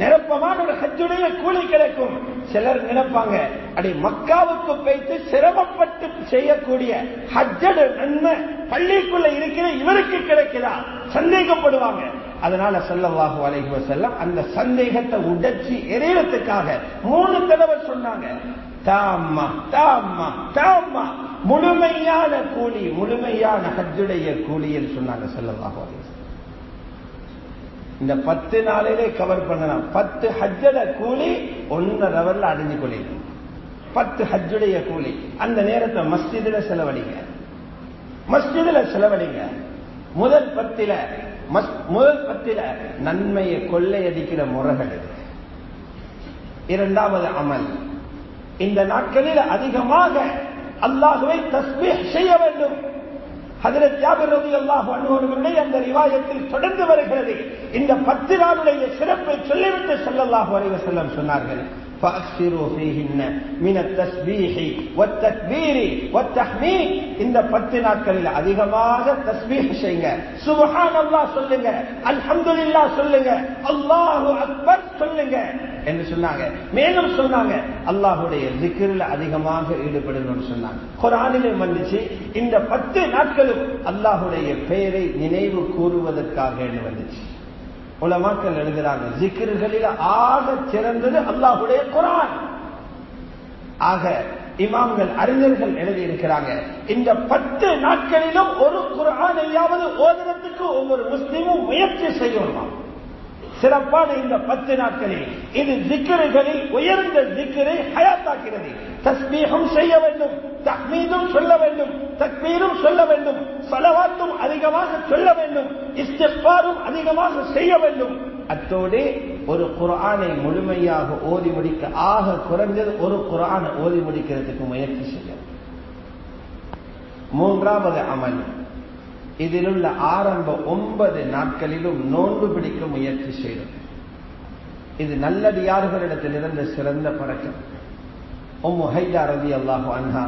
நிரப்பமான ஒரு ஹஜ்ஜுடைய கூலி கிடைக்கும். சிலர் நினைப்பாங்க, அடி மக்காவுக்கு போய்த்து சிரமப்பட்டு செய்யக்கூடிய ஹஜ்ஜோட நன்மை பள்ளிக்குள்ள இருக்கிற இவருக்கு கிடைக்குதா சந்தேகப்படுவாங்க. அதனால ஸல்லல்லாஹு அலைஹி வஸல்லம் அந்த சந்தேகத்தை உடைச்சி எரியறதுக்காக 3 தடவை சொன்னாங்க, தாம்மா தாம்மா தாம்மா, முழுமையான கூலி, முழுமையான ஹஜ்ஜுடைய கூலி என்று சொன்னாங்க ஸல்லல்லாஹு அலைஹி வஸல்லம். இந்த 10 நாளிலே கவர் பண்ணலாம். 10 ஹஜ்ஜோட கூலி 1.5 ஹவர்ல அடைஞ்சு கொள்ளிடும். 10 ஹஜ்ஜுடைய கூலி. அந்த நேரத்தை மஸ்ஜிதுல செலவழிங்க, மஸ்ஜிதுல செலவழிங்க. முதல் 10 நன்மையை கொள்ளையடிக்கிற முறைகள் இது. 2வது அமல், இந்த நாட்களில் அதிகமாக அல்லாஹ்வை தஸ்பீஹ் செய்ய வேண்டும். ஹஜ்ரத் ஜாபிர் ரலியல்லாஹு அன்ஹு அவர்களுடைய அந்த ரிவாயத்தில் தொடர்ந்து வருகிறது. இந்த 10 நாளுடைய சிறப்பை சொல்லிவிட்டு ஸல்லல்லாஹு அலைஹி வஸல்லம் சொன்னார்கள், فَأَكْثِرُوا فِيهِنَّ مِنَ التَّسْبِيحِ وَالتَّكْبِيرِ وَالتَّحْمِيدِ. இந்த 10 நாட்களில் அதிகமாக தஸ்பீஹ் செய்யுங்க, சுப்ஹானல்லாஹ் சொல்லுங்க, அல்ஹம்துலில்லாஹ் சொல்லுங்க, அல்லாஹு அக்பர் சொல்லுங்க என்று சொன்னாங்க. மேலும் சொன்னாங்க, அல்லாஹ்வுடைய zikr-ல அதிகமாக ஈடுபடணும்னு சொன்னாங்க. குர்ஆனிலே வந்துச்சு, இந்த 10 நாட்களும் அல்லாஹ்வுடைய பெயரை நினைவு கூறுவதற்காக வந்துச்சு. உலமாக்கள் எழுதுறாங்க, ஜிக்ர்களில் ஆக சிறந்தது அல்லாஹ்வுடைய குர்ஆன். ஆக இமாம்கள் அறிஞர்கள் எழுதி இருக்கிறாங்க, இந்த 10 நாட்களிலும் ஒரு குர்ஆனையாவது ஓதுறதுக்கு ஒவ்வொரு முஸ்லிமும் முயற்சி செய்யணும். சிறப்பான இந்த 10 நாட்களில் இது ஜிக்ர்களில் உயர்ந்த ஜிக்ரை ஹயாத்தாக்கிறது. தஸ்பீஹும் செய்ய வேண்டும், தஹ்மீதும் சொல்ல வேண்டும், தக்பீரும் சொல்ல வேண்டும், ஸலவாத்தும் அதிகமாக சொல்ல வேண்டும், இஸ்திக்பாரும் அதிகமாக செய்ய வேண்டும். அத்தோடு ஒரு குர்ஆனை முழுமையாக ஓதி முடிக்க ஆக குறைஞ்சது ஒரு குர்ஆனை ஓதி முடிக்கிறதுக்கு முயற்சி செய்யும். 3வது அமல், இதிலுள்ள ஆரம்ப 9 நாட்களிலும் நோன்பு பிடிக்க முயற்சி செய்யும். இது நல்லடியார்களிடத்திலிருந்து சிறந்த பழக்கம். உம்மு ஹைதா ரலியல்லாஹு அன்ஹா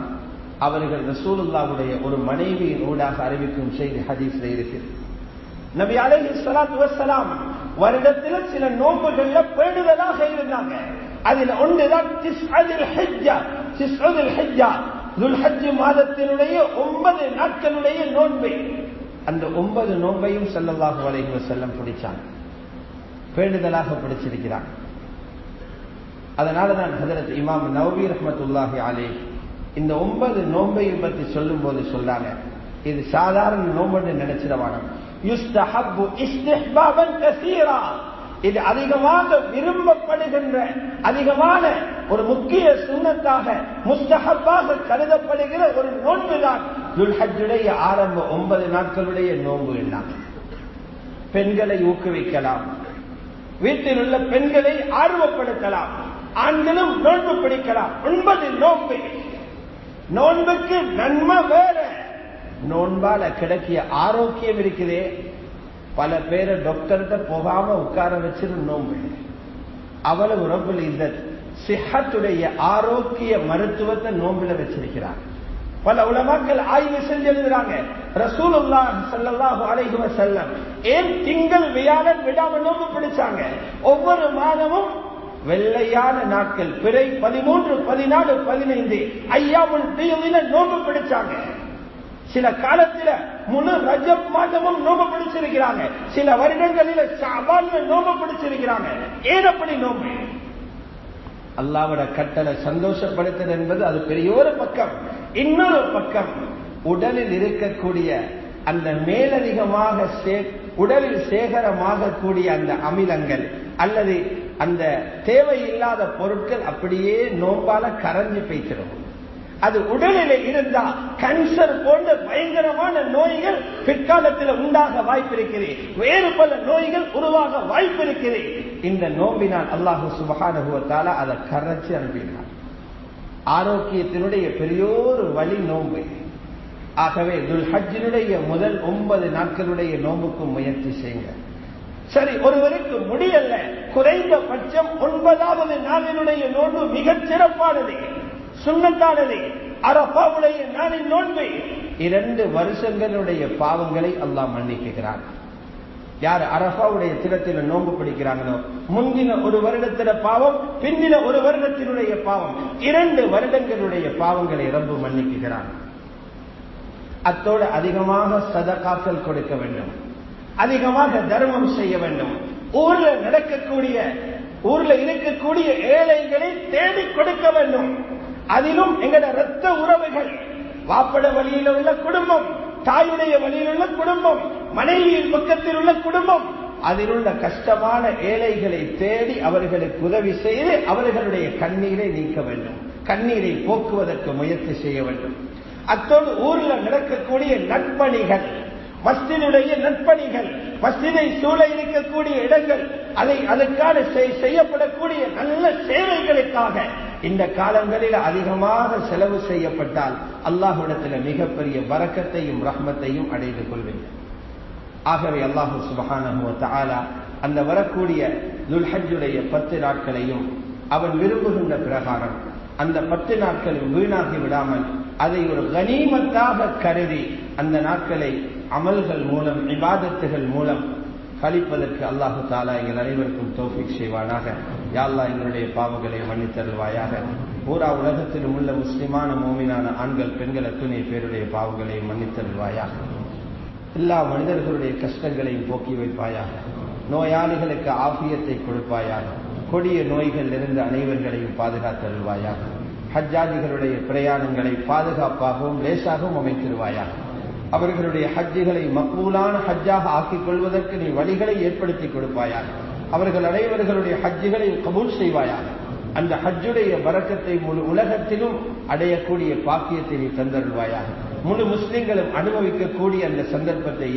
அவர்கள் ரசூலுல்லாஹ்வுடைய ஒரு மனைவியின் ஊடாக அறிவிக்கும் செய்தி ஹதீஸ்ல இருக்கிறது. நபி அலைஹிஸ்ஸலாத்து வஸ்ஸலாம் வருடத்தில் சில நோன்புகள்ல பேணுதலாக இருந்தாங்க. அதில் ஒன்றுதான் திஸ்அதுல் ஹிஜ்ஜா. திஸ்அதுல் ஹிஜ்ஜா துல்ஹஜ் மாதத்தினுடைய 9 நாட்களுடைய நோன்பு. அந்த 9 நோன்பையும் ஸல்லல்லாஹு அலைஹி வஸல்லம் பிடிச்சாங்க, பேணுதலாக பிடிச்சிருக்கிறாங்க. அதனாலதான் ஹஜ்ரத் இமாம் நவவி ரஹ்மத்துல்லாஹி அலைஹி இந்த 9 நோன்பையும் பற்றி சொல்லும் போது சொல்றாங்க, இது சாதாரண நோன்புன்னு நினைச்சிடவானம். யுஸ்தஹப்பு இஸ்திஹ்பாபன் கஸீரா, இது அதிகமாக விரும்பப்படுகின்ற அதிகமான ஒரு முக்கிய சுன்னத்தாக முஸ்தஹப்பாக கருதப்படுகிற ஒரு நோன்புதான் துல்ஹஜ்ஜுடைய ஆரம்ப 9 நாட்களுடைய நோன்பு. எல்லாம் பெண்களை ஊக்குவிக்கலாம், வீட்டில் உள்ள பெண்களை ஆர்வப்படுத்தலாம், ஆண்களும் நோன்பு பிடிக்கலாம். 9 நோன்பு. நோன்புக்கு நன்மை வேற, நோன்பால கிடைக்கிய ஆரோக்கியம் இருக்குதே. பல பேரை டாக்டர்கிட்ட போகாம உட்கார வச்சிரு நோன்பு. அவ்வளவு ரப்புல் இஸ்ஸத் சிஹத்துடைய ஆரோக்கிய மருத்துவத்தை நோன்புல வச்சிருக்கிறார். பல உலமாக்கள் ஆய்வு செஞ்சு எழுதுறாங்க, ரசூலுல்லாஹ் ஸல்லல்லாஹு அலைஹி வஸல்லம் ஏன் திங்கள் வியாழன் விடாம நோன்பு பிடிச்சாங்க? ஒவ்வொரு மாதமும் வெள்ளையான நாட்கள், பிறை 13, 14, 15 ஐயாமுல் பீதில நோன்பு பிடிச்சாங்க. சில காலத்தில் முழு ரஜப் மாதமும் நோன்பு பிடிச்சிருக்கிறாங்க. சில வருடங்களில் ஷஅபான்ல நோன்பு பிடிச்சிருக்கிறாங்க. ஏன் அப்படி நோன்பு? அல்லாஹ்வோட கட்டளை சந்தோஷப்படுத்துறது என்பது அது பெரிய ஒரு பக்கம். இன்னொரு பக்கம் உடலில் இருக்கக்கூடிய அந்த மேலதிகமாக உடலில் சேகரமாக கூடிய அந்த அமிலங்கள் அல்லது அந்த தேவையில்லாத பொருட்கள் அப்படியே நோம்பால கரைஞ்சு போய்த்திரும். அது உடலில் இருந்தா கேன்சர் போன்ற பயங்கரமான நோய்கள் பிற்காலத்தில் உண்டாக வாய்ப்பிருக்கிறது. வேறு பல நோய்கள் உருவாக வாய்ப்பிருக்கிறது. இந்த நோம்பினால் அல்லாஹ் சுப்ஹானஹு வ தஆலா அதை கரைச்சு அனுப்பினார். ஆரோக்கியத்தினுடைய பெரியோரு வழி நோன்பு. ஆகவே துல்ஹஜ்ஜினுடைய முதல் 9 நாட்களுடைய நோன்புக்கு முயற்சி செய்யுங்க. சரி, ஒருவருக்கு முடியல, குறைந்தபட்சம் 9வது நாளினுடைய நோன்பு மிகச் சிறப்பானது, சுன்னத்தானது. அரஃபாவுடைய நாளின் நோன்பு 2 வருஷங்களுடைய பாவங்களை அல்லாஹ் மன்னிக்கிறான். யார் அரஃபாவுடைய தினத்தில நோன்பு பிடிக்கிறாங்களோ முந்தின ஒரு வருடத்தில பாவம், பிந்தின ஒரு வருடத்தினுடைய பாவம், 2 வருடங்களுடைய பாவங்களை ரப்பு மன்னிக்கிறான். அத்தோடு அதிகமாக சதகாக்கள் கொடுக்க வேண்டும், அதிகமாக தர்மம் செய்ய வேண்டும். ஊர்ல இருக்கக்கூடிய ஏழைகளை தேடி கொடுக்க வேண்டும். அதிலும் எங்கட இரத்த உறவுகள், வாப்பட வழியில் உள்ள குடும்பம், தாயுடைய வழியில் உள்ள குடும்பம், மனைவியின் பக்கத்தில் உள்ள குடும்பம், அதில் உள்ள கஷ்டமான ஏழைகளை தேடி அவர்களுக்கு உதவி செய்து அவர்களுடைய கண்ணீரை நீக்க வேண்டும், கண்ணீரை போக்குவதற்கு முயற்சி செய்ய வேண்டும். அத்தோடு ஊர்ல நடக்கக்கூடிய நற்பணிகள், மஸ்ஜிதுடைய நற்பணிகள், மஸ்ஜிதை சூழ இருக்கக்கூடிய இடங்கள், அதற்கான செய்யப்படக்கூடிய நல்ல சேவைகளுக்காக இந்த காலங்களில் அதிகமாக செலவு செய்யப்பட்டால் அல்லாஹ்விடத்தில் மிகப்பெரிய பரக்கத்தையும் ரஹ்மத்தையும் அடைந்து கொள்வேன். ஆகவே அல்லாஹ் சுப்ஹானஹு வ தஆலா அந்த வரக்கூடிய துல்ஹஜ்ஜுடைய 10 நாட்களையும் அவன் விரும்புகின்ற பிரகாரம் அந்த 10 நாட்களும் வீணாகி விடாமல் அதை ஒரு கனிமத்தாக கருதி அந்த நாட்களை அமல்கள் மூலம், இபாதத்துகள் மூலம் கழிப்பதற்கு அல்லாஹு தஆலா எங்கள் அனைவருக்கும் தௌஃபீக் செய்வானாக. யா அல்லாஹ் எங்களுடைய பாவங்களை மன்னித்தருள்வாயாக. பூரா உலகத்திலும் உள்ள முஸ்லிமான மூமினான ஆண்கள் பெண்கள் அத்துணை பேருடைய பாவங்களை மன்னித்தருள்வாயாக. எல்லா மனிதர்களுடைய கஷ்டங்களையும் போக்கி வைப்பாயாக. நோயாளிகளுக்கு ஆஃபியத்தை கொடுப்பாயாக. கொடிய நோய்கள் இருந்து அனைவர்களையும் பாதுகாத்தருள்வாயாக. ஹஜ்ஜாஜிகளுடைய பிரயாணங்களை பாதுகாப்பாகவும் லேசாகவும் அமைத்திருவாயாக. அவர்களுடைய ஹஜ்ஜுகளை மக்பூலான ஹஜ்ஜாக ஆக்கிக் கொள்வதற்கு நீ வழிகளை ஏற்படுத்தி கொடுப்பாயாக. அவர்கள் அனைவர்களுடைய ஹஜ்ஜுகளை கபூல் செய்வாயாக. அந்த ஹஜ்ஜுடைய பரக்கத்தை முழு உலகத்திலும் அடையக்கூடிய பாக்கியத்தை நீ தந்தருள்வாயாக. முழு முஸ்லிம்களும் அனுபவிக்கக்கூடிய அந்த சந்தர்ப்பத்தை